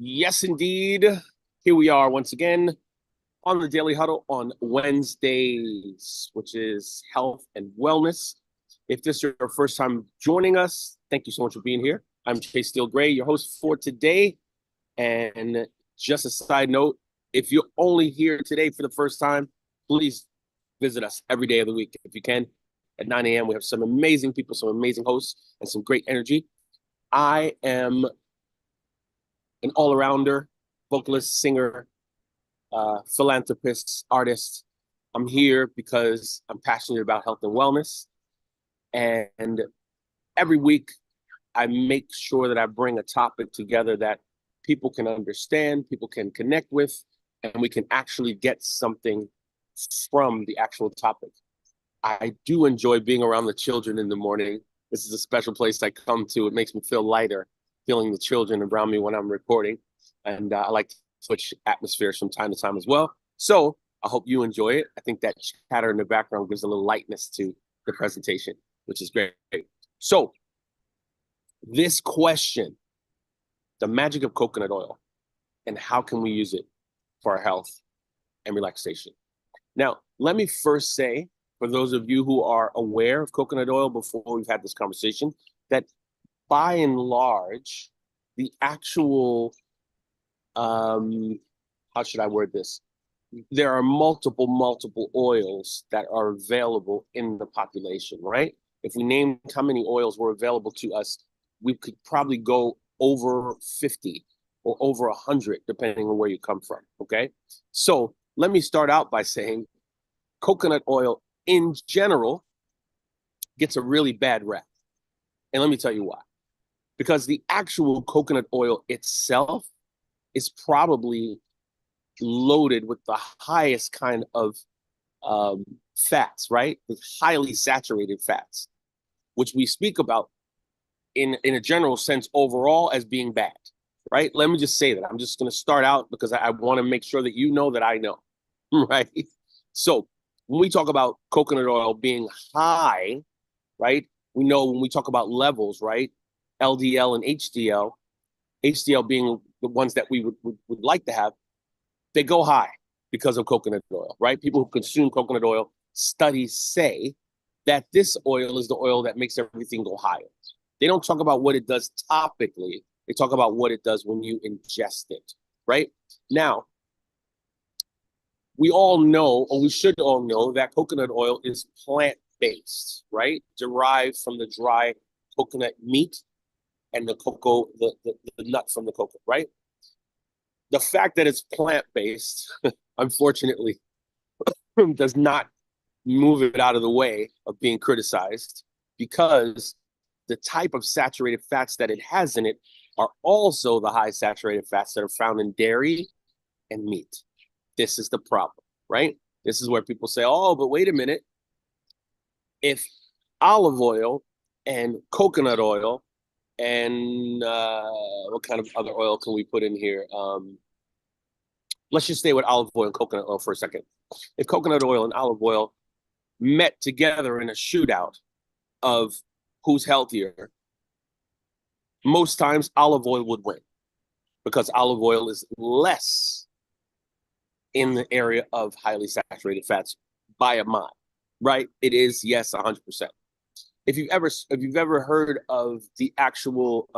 Yes, indeed. Here we are once again on the Daily Huddle on Wednesdays, which is health and wellness. If this is your first time joining us, thank you so much for being here. I'm Chase Steele Gray, your host for today. And just a side note, if you're only here today for the first time, please visit us every day of the week if you can. At 9 a.m., we have some amazing people, some amazing hosts, and some great energy. I am an all-arounder, vocalist, singer, philanthropist, artist. I'm here because I'm passionate about health and wellness. And every week, I make sure that I bring a topic together that people can understand, people can connect with, and we can actually get something from the actual topic. I do enjoy being around the children in the morning. This is a special place I come to. It makes me feel lighter, feeling the children around me when I'm recording. And I like to switch atmospheres from time to time as well. So I hope you enjoy it. I think that chatter in the background gives a little lightness to the presentation, which is great. So this question, the magic of coconut oil, and how can we use it for our health and relaxation? Now, let me first say, for those of you who are aware of coconut oil before we've had this conversation, that by and large, the actual, how should I word this? There are multiple oils that are available in the population, right? If we named how many oils were available to us, we could probably go over 50 or over 100, depending on where you come from, okay? So let me start out by saying coconut oil in general gets a really bad rap. And let me tell you why. Because the actual coconut oil itself is probably loaded with the highest kind of fats, right? The highly saturated fats, which we speak about in a general sense overall as being bad, right? Let me just say that. I'm just going to start out because I want to make sure that you know that I know, right? So when we talk about coconut oil being high, right? We know when we talk about levels, right? LDL and HDL being the ones that we would like to have, they go high because of coconut oil, right? People who consume coconut oil, studies say that this oil is the oil that makes everything go higher. They don't talk about what it does topically. They talk about what it does when you ingest it, right? Now, we all know, or we should all know, that coconut oil is plant-based, right? Derived from the dry coconut meat and the cocoa, the nut from the cocoa, right? The fact that it's plant-based, unfortunately, does not move it out of the way of being criticized because the type of saturated fats that it has in it are also the high saturated fats that are found in dairy and meat. This is the problem, right? This is where people say, oh, but wait a minute. If olive oil and coconut oil and what kind of other oil can we put in here? Let's just stay with olive oil and coconut oil for a second. If coconut oil and olive oil met together in a shootout of who's healthier, most times olive oil would win because olive oil is less in the area of highly saturated fats by a mile, right? It is, yes, 100%. If you've ever heard of the actual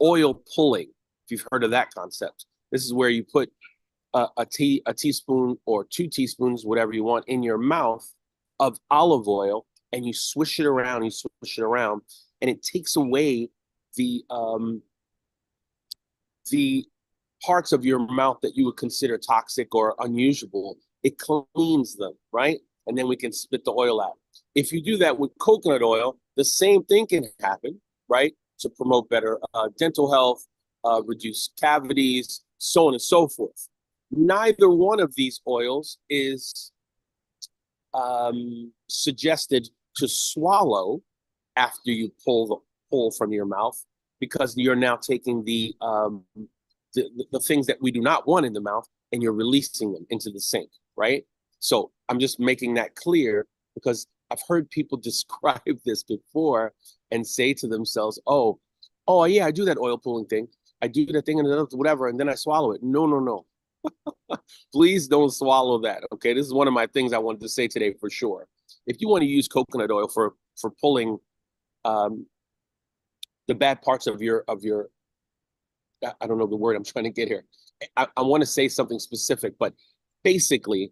oil pulling, if you've heard of that concept, this is where you put a teaspoon or 2 teaspoons, whatever you want, in your mouth of olive oil, and you swish it around, and it takes away the parts of your mouth that you would consider toxic or unusual. It cleans them, right? And then we can spit the oil out. If you do that with coconut oil, the same thing can happen, right? To promote better dental health, reduce cavities, so on and so forth. Neither one of these oils is suggested to swallow after you pull from your mouth, because you're now taking the things that we do not want in the mouth and you're releasing them into the sink, right? So I'm just making that clear because I've heard people describe this before and say to themselves, oh yeah, I do that oil pulling thing, I do the thing and whatever, and then I swallow it. No, no, no. Please don't swallow that. Okay, this is one of my things I wanted to say today for sure. If you want to use coconut oil for pulling um, the bad parts of your I don't know the word I'm trying to get here. I want to say something specific, but basically,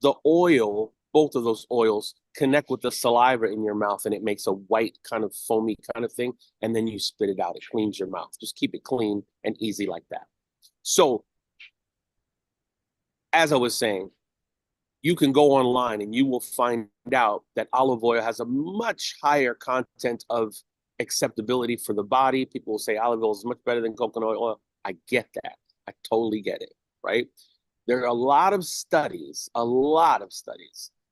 the oil, both of those oils, connect with the saliva in your mouth, and it makes a white kind of foamy kind of thing, and then you spit it out. It cleans your mouth. Just keep it clean and easy like that. So, as I was saying, you can go online and you will find out that olive oil has a much higher content of acceptability for the body. People will say olive oil is much better than coconut oil. I get that. I totally get it, right? There are a lot of studies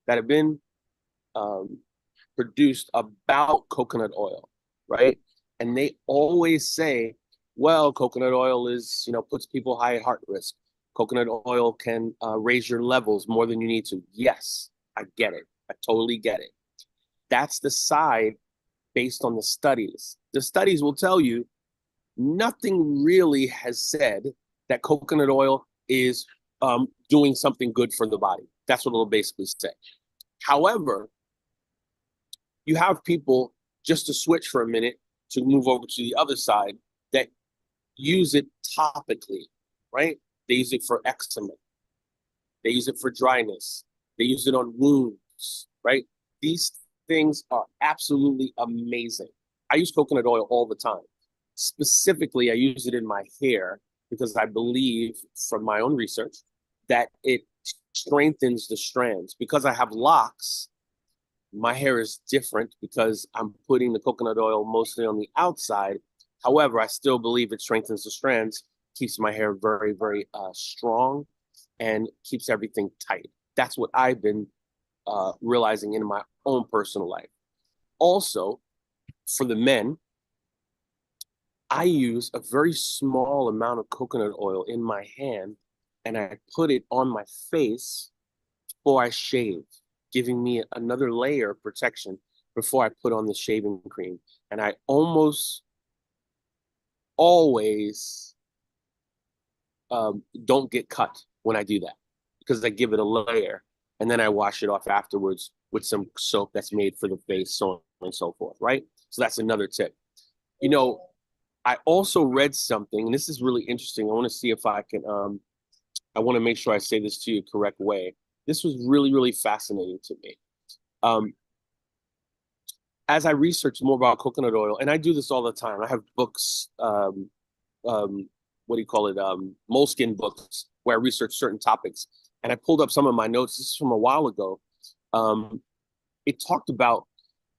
that have been produced about coconut oil, right? And they always say, well, coconut oil is, puts people high at heart risk. Coconut oil can raise your levels more than you need to. Yes, I get it. I totally get it. That's the side based on the studies. The studies will tell you nothing really has said that coconut oil is doing something good for the body. That's what it'll basically say. However, you have people, just to switch for a minute, to move over to the other side, that use it topically, right? They use it for eczema. They use it for dryness. They use it on wounds, right? These things are absolutely amazing. I use coconut oil all the time. Specifically, I use it in my hair because I believe from my own research that it strengthens the strands. Because I have locks, my hair is different because I'm putting the coconut oil mostly on the outside. However, I still believe it strengthens the strands, keeps my hair very, very strong, and keeps everything tight. That's what I've been realizing in my own personal life. Also, for the men, I use a very small amount of coconut oil in my hand, and I put it on my face before I shave, giving me another layer of protection before I put on the shaving cream. And I almost always don't get cut when I do that because I give it a layer and then I wash it off afterwards with some soap that's made for the face, so on and so forth, right? So that's another tip. I also read something, and this is really interesting. I want to see if I can, I want to make sure I say this to you the correct way. This was really, really fascinating to me. As I researched more about coconut oil, and I do this all the time. I have books, what do you call it? Moleskin books where I research certain topics. And I pulled up some of my notes. This is from a while ago. It talked about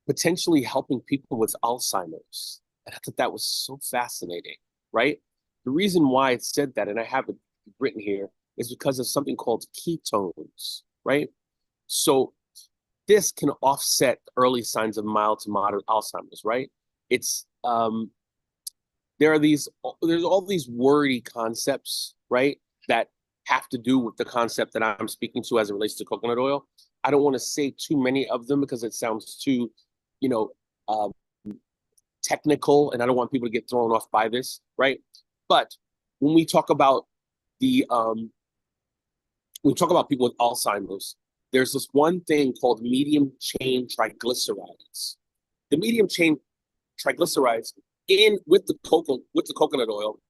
potentially helping people with Alzheimer's. And I thought that was so fascinating, right? The reason why it said that, and I have it written here, is because of something called ketones, right? So this can offset early signs of mild to moderate Alzheimer's, right? It's there's all these wordy concepts, right, that have to do with the concept that I'm speaking to as it relates to coconut oil. I don't want to say too many of them because it sounds too, technical, and I don't want people to get thrown off by this, right? But when we talk about when we talk about people with Alzheimer's, there's this one thing called medium chain triglycerides. The medium chain triglycerides with the coconut oil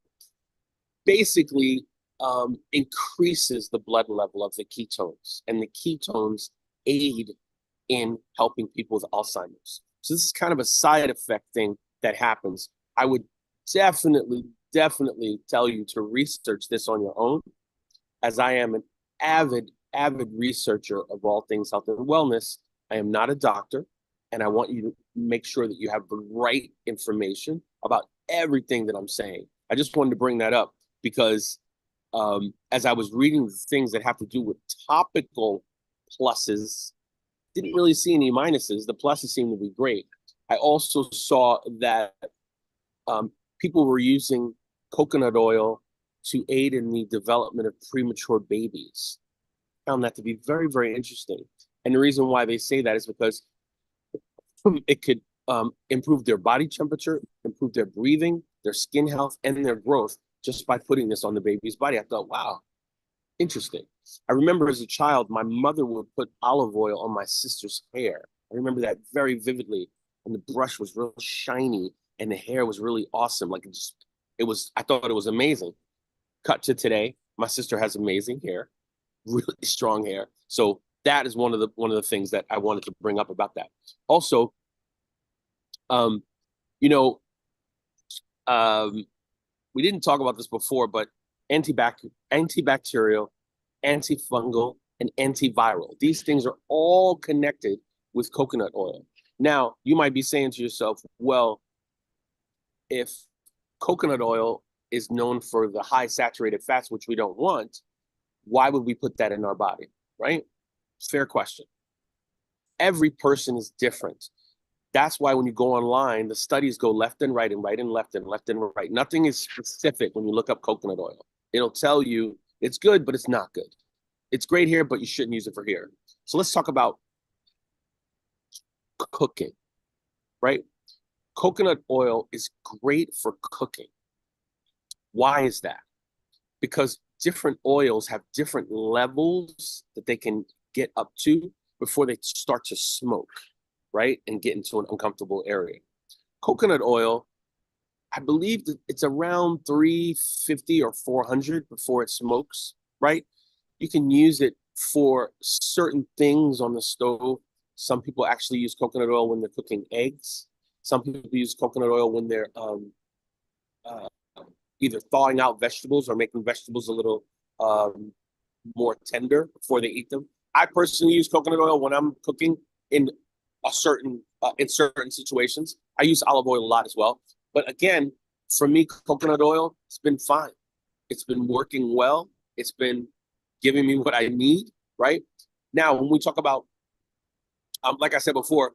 basically increases the blood level of the ketones, and the ketones aid in helping people with Alzheimer's. So this is kind of a side effect thing that happens. I would definitely tell you to research this on your own, as I am an avid researcher of all things health and wellness. I am not a doctor, and I want you to make sure that you have the right information about everything that I'm saying. I just wanted to bring that up because as I was reading the things that have to do with topical pluses, didn't really see any minuses. The pluses seem to be great. I also saw that people were using coconut oil to aid in the development of premature babies. I found that to be very, very interesting. And the reason why they say that is because it could improve their body temperature, improve their breathing, their skin health, and their growth just by putting this on the baby's body. I thought, wow, interesting. I remember as a child, my mother would put olive oil on my sister's hair. I remember that very vividly. And the brush was real shiny and the hair was really awesome. Like I thought it was amazing. Cut to today, my sister has amazing hair, really strong hair. So that is one of the things that I wanted to bring up about that. Also, you know, we didn't talk about this before, but antibacterial, antifungal, and antiviral. These things are all connected with coconut oil. Now, you might be saying to yourself, well, if coconut oil is known for the high saturated fats, which we don't want, why would we put that in our body, right? Fair question. Every person is different. That's why when you go online, the studies go left and right and right and left and left and right. Nothing is specific when you look up coconut oil. It'll tell you it's good, but it's not good. It's great here, but you shouldn't use it for here. So let's talk about cooking, right? Coconut oil is great for cooking. Why is that? Because different oils have different levels that they can get up to before they start to smoke, right? And get into an uncomfortable area. Coconut oil, I believe that it's around 350 or 400 before it smokes, right? You can use it for certain things on the stove. Some people actually use coconut oil when they're cooking eggs. Some people use coconut oil when they're either thawing out vegetables or making vegetables a little more tender before they eat them. I personally use coconut oil when I'm cooking in certain situations. I use olive oil a lot as well. But again, for me, coconut oil, it's been fine. It's been working well. It's been giving me what I need, right? Now, when we talk about, like I said before,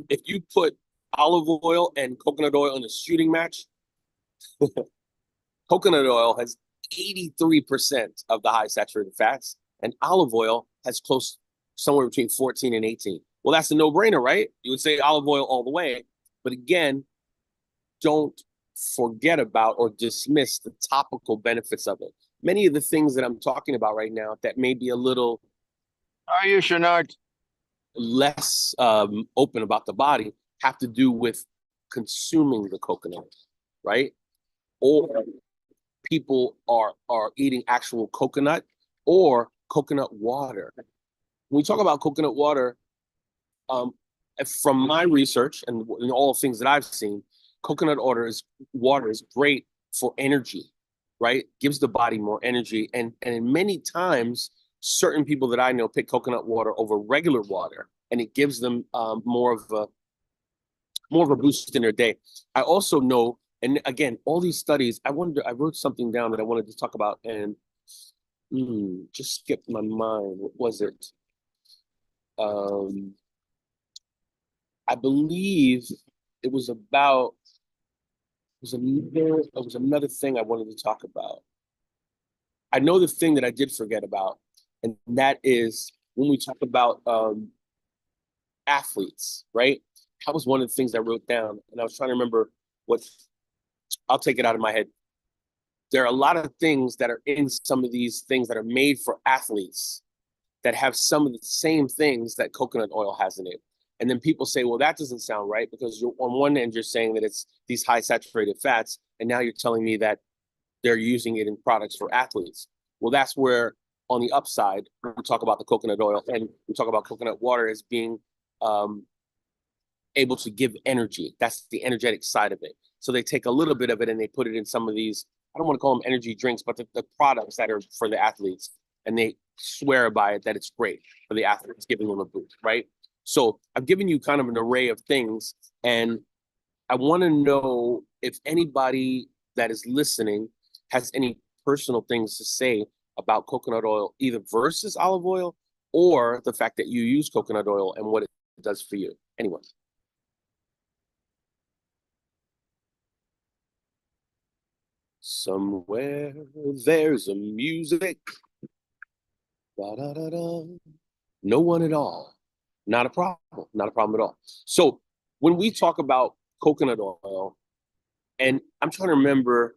if you put olive oil and coconut oil in a shooting match, coconut oil has 83% of the high saturated fats, and olive oil has close somewhere between 14 and 18. Well, that's a no-brainer, right? You would say olive oil all the way. But again, don't forget about or dismiss the topical benefits of it. Many of the things that I'm talking about right now that may be a little You should not. less open about the body have to do with consuming the coconut, right? Or people are eating actual coconut or coconut water. When we talk about coconut water, from my research and all the things that I've seen, coconut water is great for energy, right? Gives the body more energy. And many times, certain people that I know pick coconut water over regular water, and it gives them more of a boost in their day. I also know, and again, all these studies, I wrote something down that I wanted to talk about, and just skipped my mind. What was it? I believe it was about it was another thing I wanted to talk about. I know the thing that I did forget about, and that is when we talk about athletes, right? That was one of the things I wrote down, and I was trying to remember what. I'll take it out of my head. There are a lot of things that are in some of these things that are made for athletes that have some of the same things that coconut oil has in it. And then people say, well, that doesn't sound right because on one end, you're saying that it's these high saturated fats. And now you're telling me that they're using it in products for athletes. Well, that's where on the upside, we talk about the coconut oil and we talk about coconut water as being able to give energy. That's the energetic side of it. So they take a little bit of it and they put it in some of these, I don't want to call them energy drinks, but the products that are for the athletes. And they swear by it that it's great for the athletes, giving them a boost, right? So I've given you kind of an array of things, and I want to know if anybody that is listening has any personal things to say about coconut oil, either versus olive oil or the fact that you use coconut oil and what it does for you. Anyone? Somewhere there's a music. Da, da, da, da. No one at all. Not a problem. Not a problem at all. So when we talk about coconut oil, And I'm trying to remember.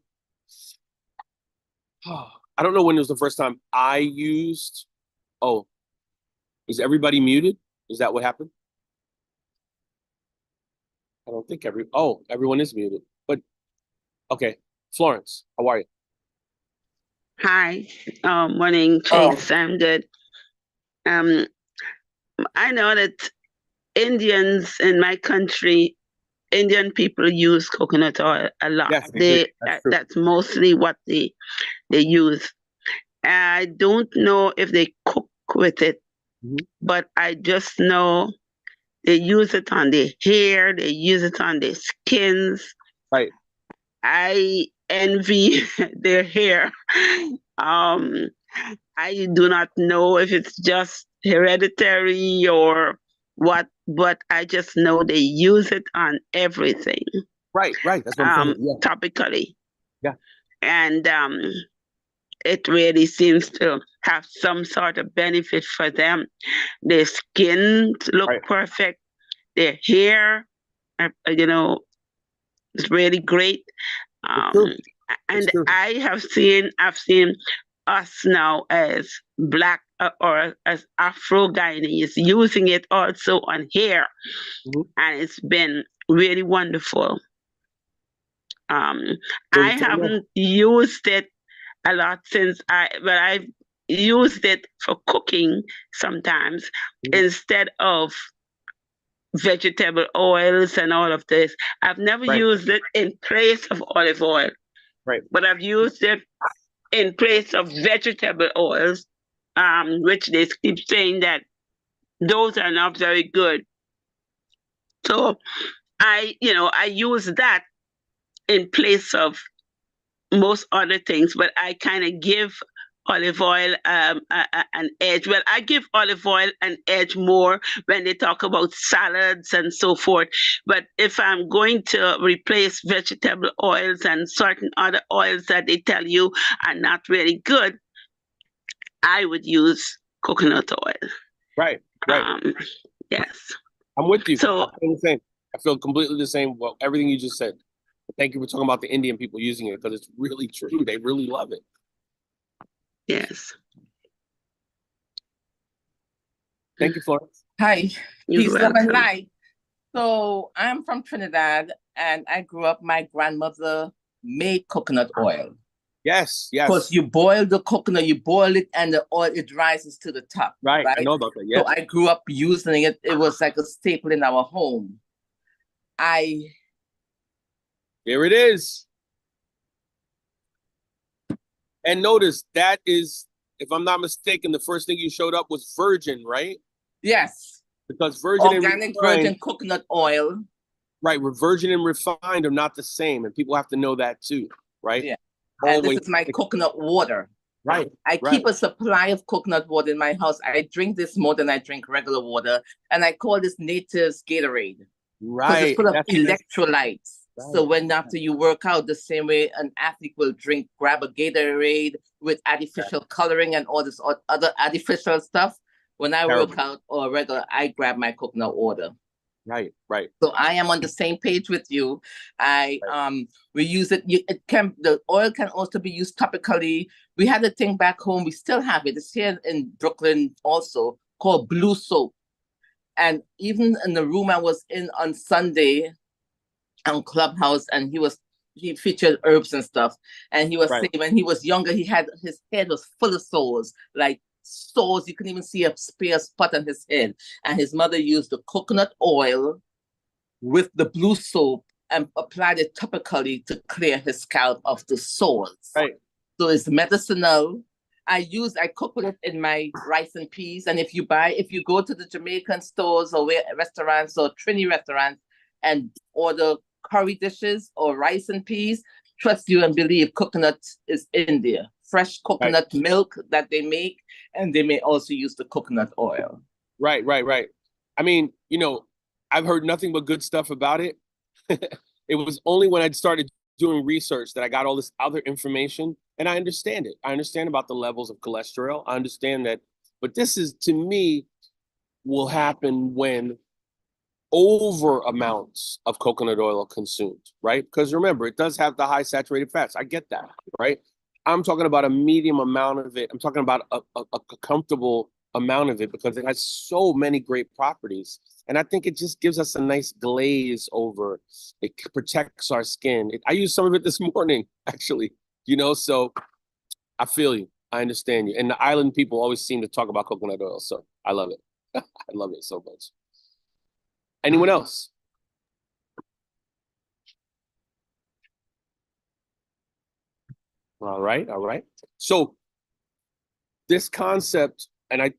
I don't know when it was the first time I used. Oh, is everybody muted? Is that what happened? I don't think everyone is muted. But okay, Florence, how are you? Hi, morning, Oh, Chase. I'm good. Um, I know that Indians in my country, Indian people use coconut oil a lot. yes, they do. That's true. That's mostly what they use. I don't know if they cook with it, Mhm. but I just know they use it on their hair, they use it on their skins. Right, I envy their hair. Um, I do not know if it's just hereditary or what, but I just know they use it on everything, right. That's what I'm saying. Yeah, topically. yeah, And it really seems to have some sort of benefit for them. Their skin look right. perfect. Their hair, you know, is really great. It's Um, true. It's and true. I've seen us now as black or as Afro Guyanese using it also on hair, Mhm. and it's been really wonderful. Um, Feel I the same way. haven't used it a lot but I've used it for cooking sometimes Mhm. instead of vegetable oils and all of this. I've never Right, used it in place of olive oil, right, but I've used it in place of vegetable oils, which they keep saying that those are not very good. So I use that in place of most other things, but I kind of give olive oil an edge. Well, I give olive oil an edge more when they talk about salads and so forth. But if I'm going to replace vegetable oils and certain other oils that they tell you are not really good, I would use coconut oil. right. Um, yes. I'm with you. I So feel the same. I feel completely the same. Well, everything you just said. Thank you for talking about the Indian people using it because it's really true. They really love it. yes, Thank you, Florence. Hi, you're peace, love, and welcome. light. So I'm from Trinidad, and I grew up. My grandmother made coconut oil. Yes, Because yes. you boil the coconut, you boil it, and the oil it rises to the top. Right. I Right. know about that. So Yes. I grew up using it. It was like a staple in our home. I Here it is. And notice that is, if I'm not mistaken, the first thing you showed up was virgin, right? yes, Because virgin and organic refined, virgin coconut oil. right? Virgin and refined are not the same, and people have to know that too, right? Yeah, and this Always. is my coconut water. Right. I Right. keep a supply of coconut water in my house. I drink this more than I drink regular water, and I call this Nature's Gatorade because it's Right. full of That's electrolytes. So right. when after you work out, the same way an athlete will grab a Gatorade with artificial coloring and all this other artificial stuff. When I Terrible. work out or regular, I grab my coconut water. Right. Right. So I am on the same page with you. Right. We use it. The oil can also be used topically. We had a thing back home. We still have it. It's here in Brooklyn also called blue soap. And even in the room I was in on Sunday on Clubhouse, and he featured herbs and stuff. And he was Right. saying when he was younger, his head was full of sores, like sores. You couldn't even see a spare spot on his head. And his mother used the coconut oil with the blue soap and applied it topically to clear his scalp of the sores. Right. So it's medicinal. I cook with it in my rice and peas. And if you go to the Jamaican stores or restaurants or Trini restaurants and order curry dishes or rice and peas, trust you and believe coconut is in there. Fresh coconut milk that they make, and they may also use the coconut oil. Right. I mean, I've heard nothing but good stuff about it. It was only when I'd started doing research that I got all this other information, and I understand it. I understand about the levels of cholesterol. I understand that, but this is, to me, will happen when over amounts of coconut oil consumed, right? Because remember, it does have the high saturated fats. I get that, right? I'm talking about a medium amount of it. I'm talking about a comfortable amount of it because it has so many great properties. And I think it just gives us a nice glaze over. It protects our skin. I used some of it this morning, actually, so I feel you. I understand you. And the island people always seem to talk about coconut oil. So I love it. I love it so much. Anyone else? All right, all right. So this concept, and I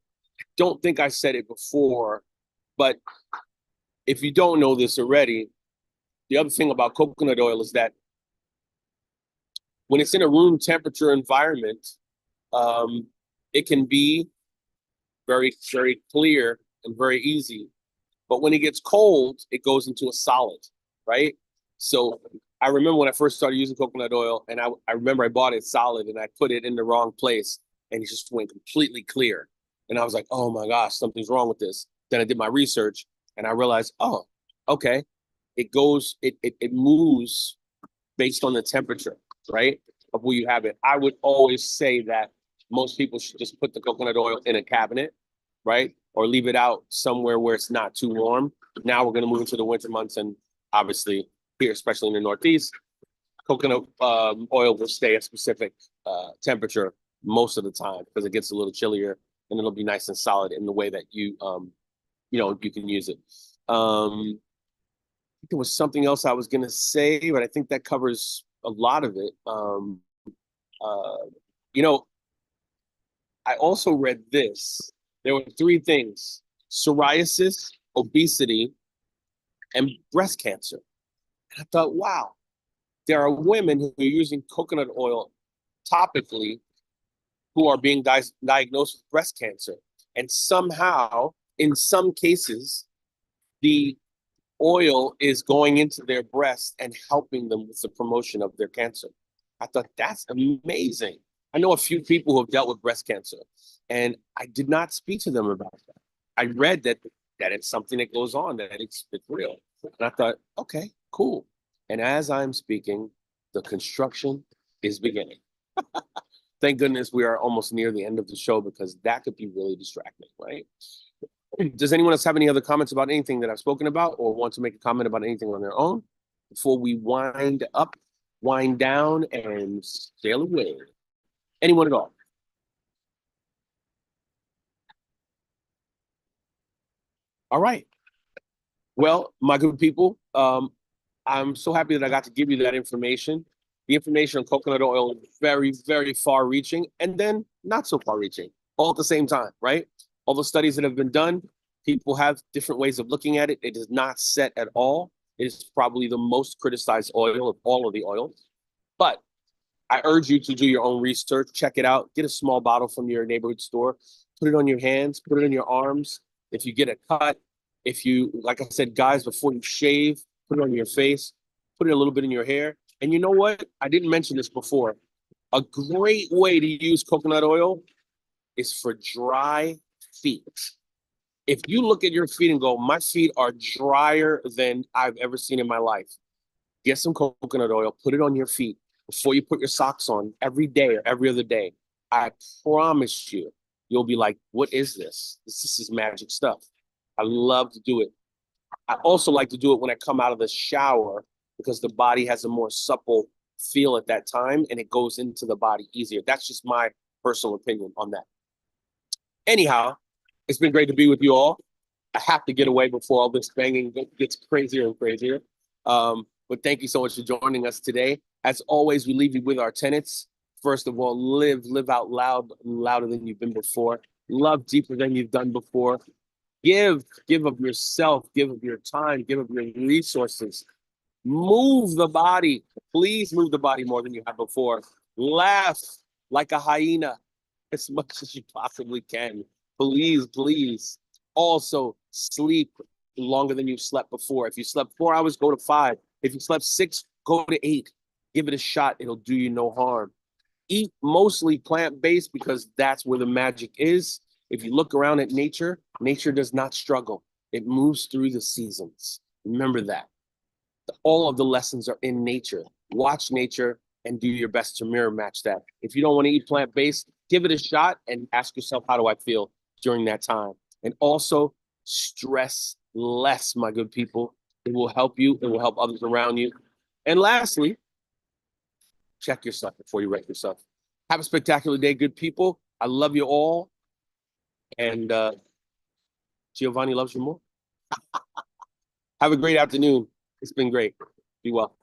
don't think I said it before, but if you don't know this already, the other thing about coconut oil is that when it's in a room temperature environment, it can be very, very clear and very easy. But when it gets cold, it goes into a solid, right? So I remember when I first started using coconut oil, and I remember I bought it solid and I put it in the wrong place and it just went completely clear. And I was like, oh my gosh, something's wrong with this. Then I did my research and I realized, oh, okay. It moves based on the temperature, right? Of where you have it. I would always say that most people should just put the coconut oil in a cabinet, right? Or leave it out somewhere where it's not too warm. Now we're going to move into the winter months, and obviously here, especially in the Northeast, coconut oil will stay a specific temperature most of the time because it gets a little chillier, and it'll be nice and solid in the way that you can use it. There was something else I was going to say, but I think that covers a lot of it. I also read this. There were 3 things: psoriasis, obesity, and breast cancer. And I thought, wow, there are women who are using coconut oil topically who are being diagnosed with breast cancer. And somehow, in some cases, the oil is going into their breast and helping them with the promotion of their cancer. I thought, that's amazing. I know a few people who have dealt with breast cancer, and I did not speak to them about that. I read that it's something that goes on, that it's real. And I thought, okay, cool. And as I'm speaking, the construction is beginning. Thank goodness we are almost near the end of the show because that could be really distracting, right? Does anyone else have any other comments about anything that I've spoken about or want to make a comment about anything on their own before we wind up, wind down, and sail away? Anyone at all? All right. Well, my good people, I'm so happy that I got to give you that information. The information on coconut oil is very, very far-reaching and then not so far-reaching all at the same time, right? All the studies that have been done, people have different ways of looking at it. It is not set at all. It is probably the most criticized oil of all of the oils. But I urge you to do your own research, check it out, get a small bottle from your neighborhood store, put it on your hands, put it in your arms. If you get a cut, if you, like I said, guys, before you shave, put it on your face, put it a little bit in your hair. And you know what? I didn't mention this before. A great way to use coconut oil is for dry feet. If you look at your feet and go, my feet are drier than I've ever seen in my life, get some coconut oil, put it on your feet before you put your socks on every day or every other day. I promise you, you'll be like, what is this? This is magic stuff. I love to do it. I also like to do it when I come out of the shower because the body has a more supple feel at that time and it goes into the body easier. That's just my personal opinion on that. Anyhow, it's been great to be with you all. I have to get away before all this banging gets crazier and crazier. But thank you so much for joining us today. As always, we leave you with our tenets. First of all, live out loud, louder than you've been before. Love deeper than you've done before. Give of yourself, give of your time, give of your resources. Move the body. Please move the body more than you have before. Laugh like a hyena as much as you possibly can. Please, please. Also, sleep longer than you've slept before. If you slept 4 hours, go to 5. If you slept 6, go to 8. Give it a shot. It'll do you no harm. Eat mostly plant-based because that's where the magic is. If you look around at nature, nature does not struggle. It moves through the seasons. Remember that. All of the lessons are in nature. Watch nature and do your best to mirror match that. If you don't want to eat plant-based, give it a shot and ask yourself, how do I feel during that time? And also stress less, my good people. It will help you. It will help others around you. And lastly, check yourself before you wreck yourself. Have a spectacular day, good people. I love you all. And Giovanni loves you more. Have a great afternoon. It's been great. Be well.